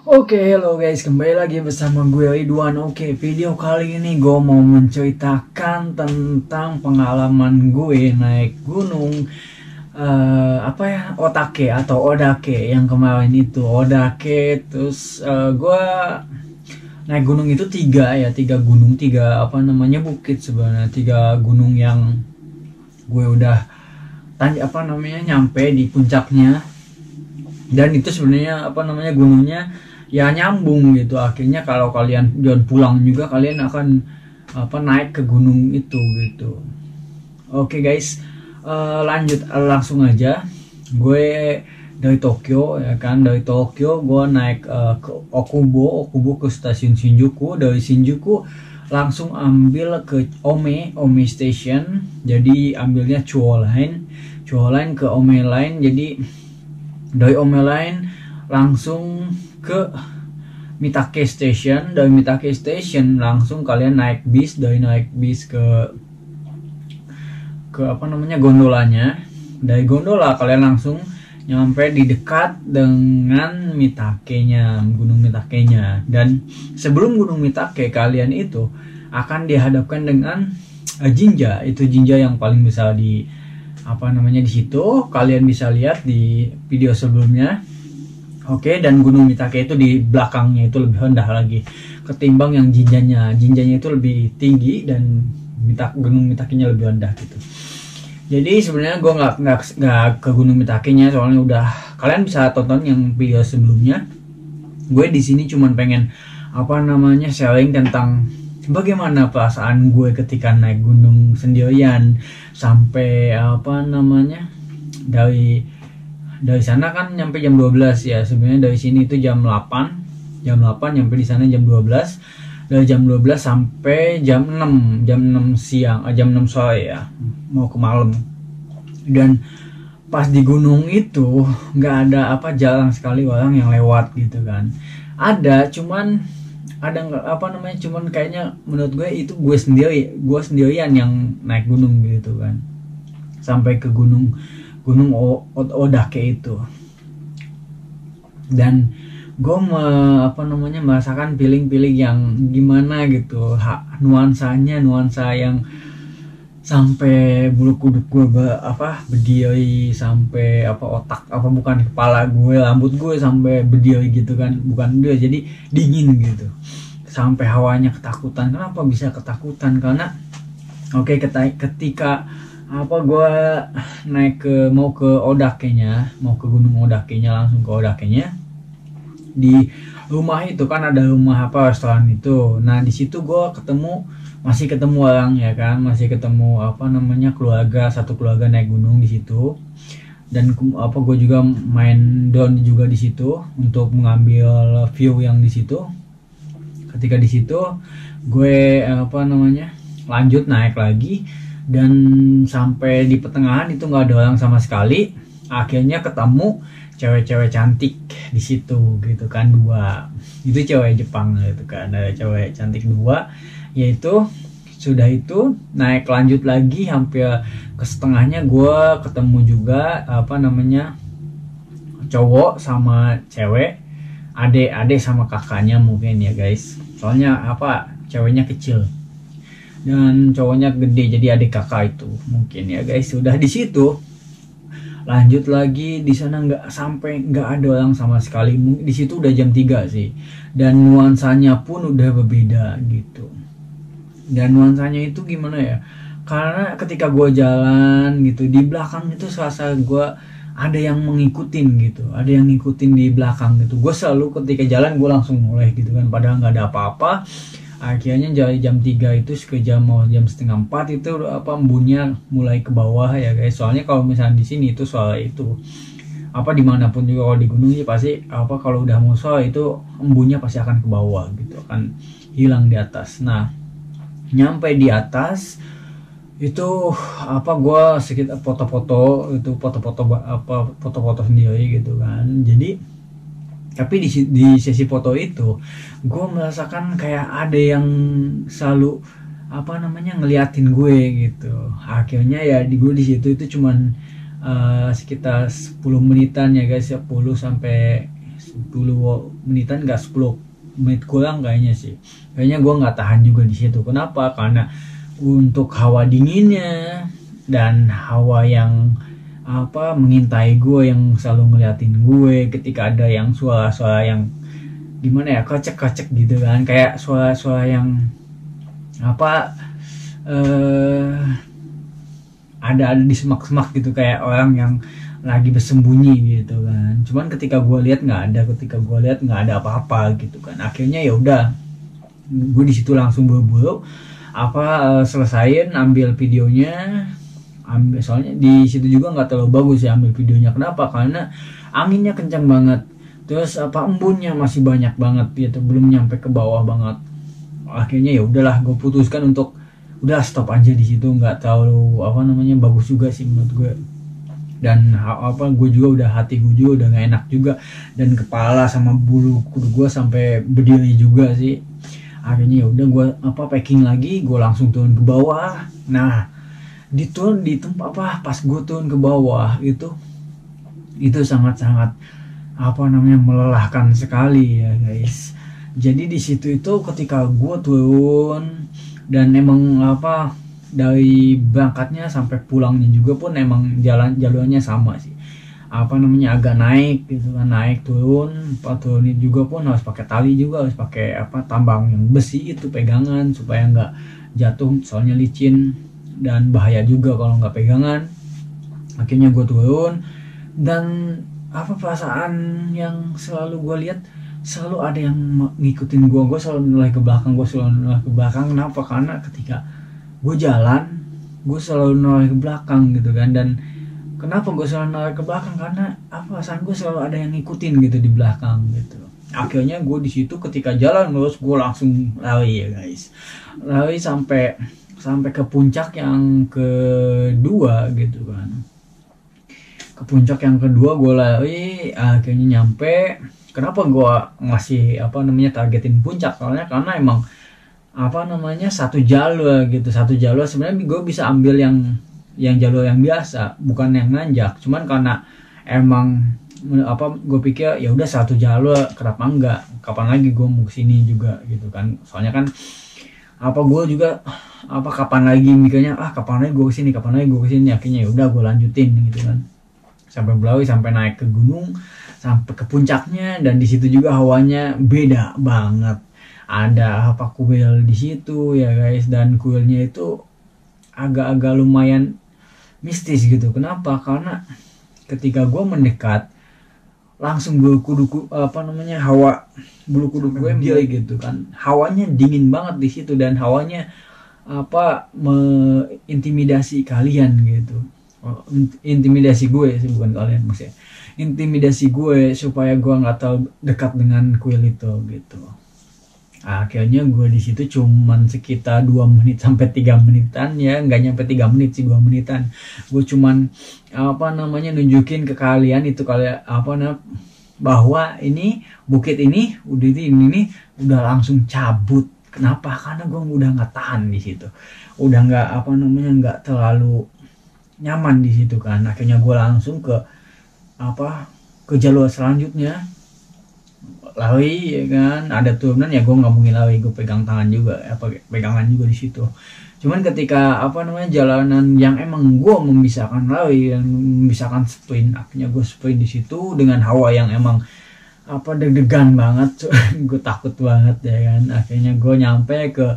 Oke, hello guys, kembali lagi bersama gue Ridwan. Oke, video kali ini gue mau menceritakan tentang pengalaman gue naik gunung Otake atau Odake yang kemarin itu Odake. Terus gue naik gunung itu tiga gunung, bukit sebenarnya, tiga gunung yang gue udah nyampe di puncaknya. Dan itu sebenarnya gunungnya ya nyambung gitu. Akhirnya kalau kalian pulang juga kalian akan naik ke gunung itu gitu. Oke guys, langsung aja. Gue dari Tokyo ya kan, dari Tokyo gue naik ke Okubo ke stasiun Shinjuku. Dari Shinjuku langsung ambil ke Ome Station. Jadi ambilnya Chuo Line ke Ome Line. Jadi dari Ome Line langsung ke Mitake Station. Dari Mitake Station langsung kalian naik bis ke gondolanya. Dari gondola kalian langsung nyampe di dekat dengan Gunung Mitakenya. Dan sebelum Gunung Mitake, kalian itu akan dihadapkan dengan Jinja. Itu Jinja yang paling besar di di situ. Kalian bisa lihat di video sebelumnya. Oke, dan Gunung Mitake itu di belakangnya itu lebih rendah lagi ketimbang yang Jinjanya. Jinjanya itu lebih tinggi dan Gunung Mitakenya lebih rendah gitu. Jadi sebenarnya gue nggak ke Gunung Mitakenya, soalnya udah kalian bisa tonton yang video sebelumnya. Gue di sini cuman pengen sharing tentang bagaimana perasaan gue ketika naik gunung sendirian sampai dari sana kan nyampe jam 12 ya. Sebenarnya dari sini itu jam 8 nyampe di sana jam 12. Dari jam 12 sampai jam 6 siang, jam 6 sore ya, mau ke malam. Dan pas di gunung itu nggak ada jarang sekali orang yang lewat gitu kan. Cuman kayaknya menurut gue itu gue sendirian yang naik gunung gitu kan, sampai ke gunung Odake itu. Dan gue merasakan feeling yang gimana gitu, nuansa yang sampai bulu kuduk gue berdiri, sampai kepala gue, rambut gue sampai berdiri gitu kan, bukan dia jadi dingin gitu, sampai hawanya ketakutan. Kenapa bisa ketakutan? Karena ketika gue mau ke gunung Odakenya, langsung ke Odakenya. Di rumah itu kan ada rumah restoran itu. Nah di situ gue masih ketemu orang ya kan, masih ketemu satu keluarga naik gunung di situ. Dan gue juga main drone juga di situ untuk mengambil view yang di situ. Ketika di situ gue lanjut naik lagi, dan sampai di pertengahan itu nggak ada orang sama sekali. Akhirnya ketemu cewek-cewek cantik di situ gitu kan, dua. Itu cewek Jepang gitu kan, ada cewek cantik dua. Yaitu sudah itu naik lanjut lagi hampir ke setengahnya, gue ketemu juga cowok sama cewek, adik sama kakaknya mungkin ya guys, soalnya ceweknya kecil dan cowoknya gede, jadi adik kakak itu mungkin ya guys. Sudah di situ lanjut lagi, di sana nggak ada orang sama sekali. Di situ udah jam 3 sih, dan nuansanya pun udah berbeda gitu. Dan nuansanya itu gimana ya, karena ketika gue jalan gitu, di belakang itu serasa gue ada yang ngikutin di belakang gitu. Gue selalu ketika jalan gue langsung mulai gitu kan, padahal nggak ada apa-apa. Akhirnya dari jam 3 itu ke jam setengah 4 itu embunnya mulai ke bawah ya guys. Soalnya kalau misalnya di sini itu suara itu dimanapun juga, kalau di gunung sih pasti kalau udah mau sore itu embunnya pasti akan ke bawah gitu, akan hilang di atas. Nah nyampe di atas itu gue sedikit foto-foto sendiri gitu kan. Jadi tapi di sesi foto itu gue merasakan kayak ada yang selalu ngeliatin gue gitu. Akhirnya ya gue di situ itu cuman sekitar 10 menitan ya guys, 10 sampai 10 menitan, nggak 10 menit kurang kayaknya sih. Kayaknya gue nggak tahan juga di situ. Kenapa? Karena untuk hawa dinginnya dan hawa yang mengintai gue, yang selalu ngeliatin gue ketika ada yang suara-suara yang gimana ya, kocek-kocek gitu kan, kayak suara-suara yang ada di semak-semak gitu, kayak orang yang lagi bersembunyi gitu kan. Cuman ketika gue lihat nggak ada apa-apa gitu kan. Akhirnya ya udah, gue di situ langsung buru-buru selesain ambil videonya. Soalnya di situ juga nggak terlalu bagus ya ambil videonya. Kenapa? Karena anginnya kencang banget, terus embunnya masih banyak banget gitu, belum nyampe ke bawah banget. Akhirnya ya udahlah, gue putuskan untuk udah stop aja di situ, nggak terlalu bagus juga sih menurut gue. Dan gue juga hati gue juga udah nggak enak juga, dan kepala sama bulu kudu gue sampai berdiri juga sih. Akhirnya ya udah, gue packing lagi, gue langsung turun ke bawah. Nah, pas gue turun ke bawah itu sangat-sangat melelahkan sekali ya guys. Jadi di situ itu ketika gue turun, dan emang dari berangkatnya sampai pulangnya juga pun emang jalurnya sama sih, agak naik gitu kan, naik turun. Turunin juga pun harus pakai tali juga, harus pakai tambang yang besi itu pegangan supaya nggak jatuh, soalnya licin dan bahaya juga kalau nggak pegangan. Akhirnya gue turun, dan perasaan yang selalu gue lihat, selalu ada yang ngikutin gue selalu noleh ke belakang. Kenapa? Karena ketika gue jalan, gue selalu noleh ke belakang gitu kan. Dan kenapa gue selalu noleh ke belakang? Karena perasaan gue selalu ada yang ngikutin gitu di belakang gitu. Akhirnya gue di situ ketika jalan terus, gue langsung lari ya guys, lari sampai ke puncak yang kedua gitu kan. Ke puncak yang kedua gue lari, akhirnya nyampe. Kenapa gue ngasih targetin puncak? Soalnya karena emang satu jalur gitu, sebenarnya gue bisa ambil yang jalur yang biasa, bukan yang nanjak. Cuman karena emang gue pikir ya udah satu jalur, kenapa enggak, kapan lagi gue mau kesini juga gitu kan. Soalnya kan gue juga kapan lagi mikirnya, kapan lagi gue kesini. Akhirnya ya udah gue lanjutin gitu kan, sampai Belawi, sampai naik ke gunung, sampai ke puncaknya. Dan di situ juga hawanya beda banget, ada kuil di situ ya guys. Dan kuilnya itu agak-agak lumayan mistis gitu. Kenapa? Karena ketika gue mendekat, langsung bulu kuduk gue gila gitu kan. Hawanya dingin banget di situ, dan hawanya mengintimidasi kalian gitu. Intimidasi gue sih, bukan kalian, maksudnya intimidasi gue supaya gue nggak terlalu dekat dengan kuil itu gitu. Akhirnya gue di situ cuman sekitar 2 menit sampai 3 menitan ya, nggak nyampe 3 menit sih, 2 menitan. Gue cuman nunjukin ke kalian itu, bahwa ini bukit ini udah langsung cabut. Kenapa? Karena gue udah nggak tahan di situ, udah nggak nggak terlalu nyaman di situ kan. Akhirnya gue langsung ke jalur selanjutnya, lari ya kan. Ada turunan ya, gue nggak mungkin lari, gue pegang tangan juga, pegangan juga di situ. Cuman ketika jalanan yang emang gue memisahkan lari dan memisahkan sprint, akhirnya gue sprint di situ dengan hawa yang emang deg-degan banget. Gue takut banget ya kan. Akhirnya gue nyampe ke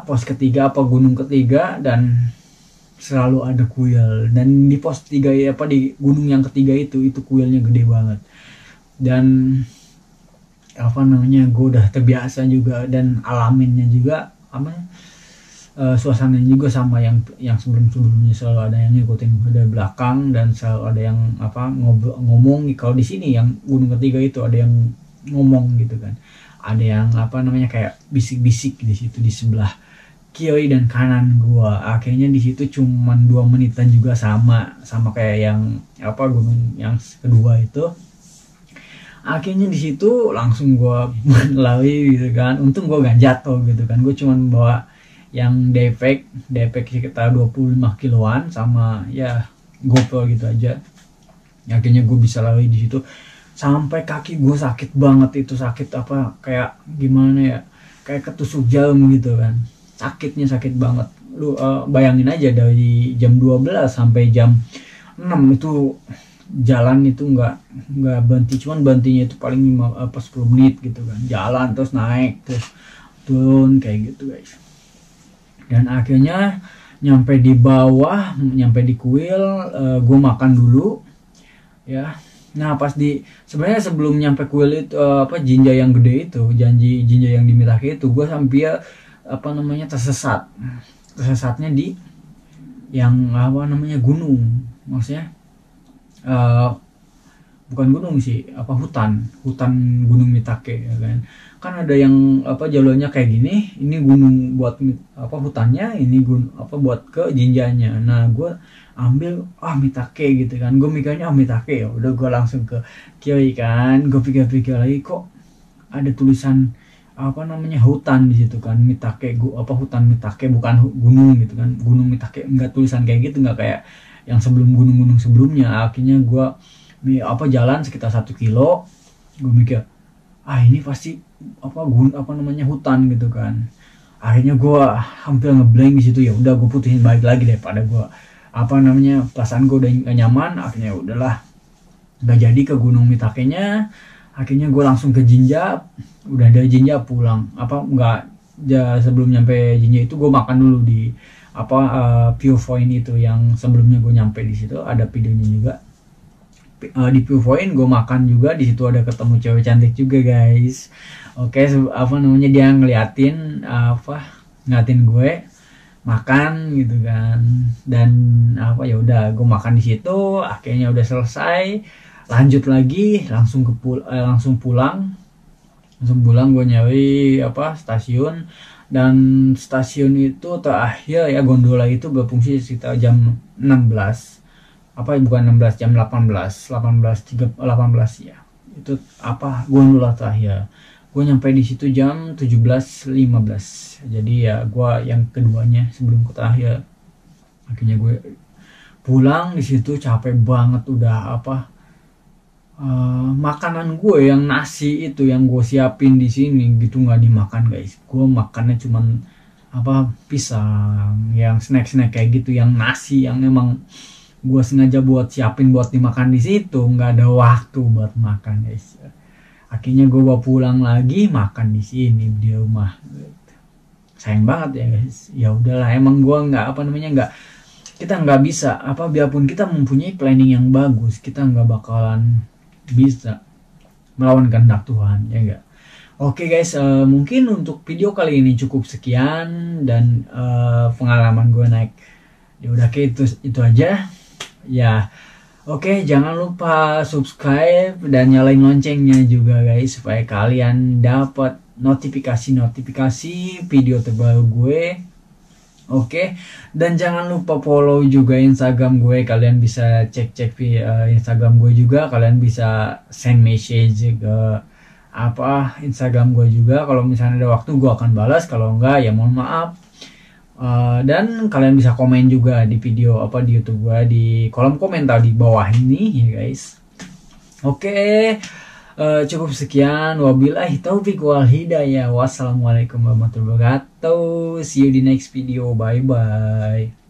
pos ketiga, gunung ketiga, dan selalu ada kuil. Dan di pos 3 di gunung yang ketiga itu kuilnya gede banget. Dan gue udah terbiasa juga, dan alaminnya juga suasananya juga sama yang sebelumnya. Selalu ada yang ngikutin dari belakang, dan selalu ada yang ngomong. Kalau di sini yang gunung ketiga itu ada yang ngomong gitu kan, ada yang kayak bisik-bisik di situ di sebelah kiri dan kanan gua. Akhirnya di situ cuman 2 menitan juga, sama kayak yang gunung yang kedua itu. Akhirnya di situ langsung gua lari gitu kan. Untung gua gak jatuh gitu kan. Gua cuman bawa yang depek sekitar 25 kiloan sama ya GoPro gitu aja. Akhirnya gue bisa lari di situ. sampai kaki gue sakit banget. Itu sakit apa, kayak gimana ya, kayak ketusuk jarum gitu kan, sakitnya sakit banget. Lu bayangin aja dari jam 12 sampai jam 6 itu jalan itu nggak berhenti, cuman berhentinya itu paling 10 menit gitu kan, jalan terus naik terus turun kayak gitu guys. Dan akhirnya nyampe di bawah, nyampe di kuil, gue makan dulu ya. Nah pas sebenarnya sebelum nyampe kuil itu jinja yang gede itu, jinja yang di Mitake itu, gue sampai tersesatnya di yang gunung, maksudnya bukan gunung sih, hutan Gunung Mitake ya kan ada yang jalurnya kayak gini, ini gunung buat hutannya, ini buat ke jinjanya. Nah gue ambil Mitake gitu kan, gue mikirnya Mitake, ya udah gue langsung ke kiri kan. Gue pikir-pikir lagi, kok ada tulisan hutan di situ kan, Mitake, hutan Mitake, bukan gunung gitu kan, Gunung Mitake, enggak tulisan kayak gitu, enggak kayak yang gunung-gunung sebelumnya. Akhirnya gue jalan sekitar 1 kilo, gue mikir ini pasti hutan gitu kan. Akhirnya gue hampir ngeblank di situ, ya udah gue putusin balik lagi daripada gue perasaan gue udah gak nyaman. Akhirnya udahlah, nggak jadi ke Gunung Mitakenya. Akhirnya gue langsung ke Jinja. Udah dari Jinja pulang, sebelum nyampe Jinja itu gue makan dulu di viewpoint itu yang sebelumnya gue nyampe di situ, ada videonya juga. Di viewpoint gue makan juga di situ, ada ketemu cewek cantik juga guys. Oke, dia ngeliatin gue makan gitu kan. Dan ya udah gue makan di situ. Akhirnya udah selesai, lanjut lagi langsung pulang. Gue nyari stasiun. Dan stasiun itu terakhir ya, gondola itu berfungsi sekitar jam 16, bukan 16, jam 18 ya. Itu gondola terakhir. Gue nyampe di situ jam 17.15. Jadi ya gue yang keduanya sebelum ke terakhir. Akhirnya gue pulang di situ capek banget, udah makanan gue yang nasi itu yang gue siapin di sini gitu nggak dimakan guys. Gue makannya cuman pisang, yang snack kayak gitu, yang nasi yang emang gue sengaja buat siapin buat dimakan di situ, nggak ada waktu buat makan guys. Akhirnya gue bawa pulang lagi, makan di sini di rumah. Sayang banget ya guys. Ya udahlah, emang gue kita nggak bisa biarpun kita mempunyai planning yang bagus, kita nggak bakalan bisa melawan kehendak Tuhan, ya enggak. Oke guys, mungkin untuk video kali ini cukup sekian, dan pengalaman gue naik ya udah kayak itu aja ya. Oke, jangan lupa subscribe dan nyalain loncengnya juga guys, supaya kalian dapat notifikasi video terbaru gue. Oke, dan jangan lupa follow juga Instagram gue. Kalian bisa cek Instagram gue juga. Kalian bisa send message ke Instagram gue juga. Kalau misalnya ada waktu gue akan balas, kalau enggak ya mohon maaf. Dan kalian bisa komen juga di video di YouTube gue, di kolom komentar di bawah ini ya guys. Oke, cukup sekian. Wabillahi taufiq wal hidayah. Wassalamualaikum warahmatullahi wabarakatuh. See you di next video. Bye bye.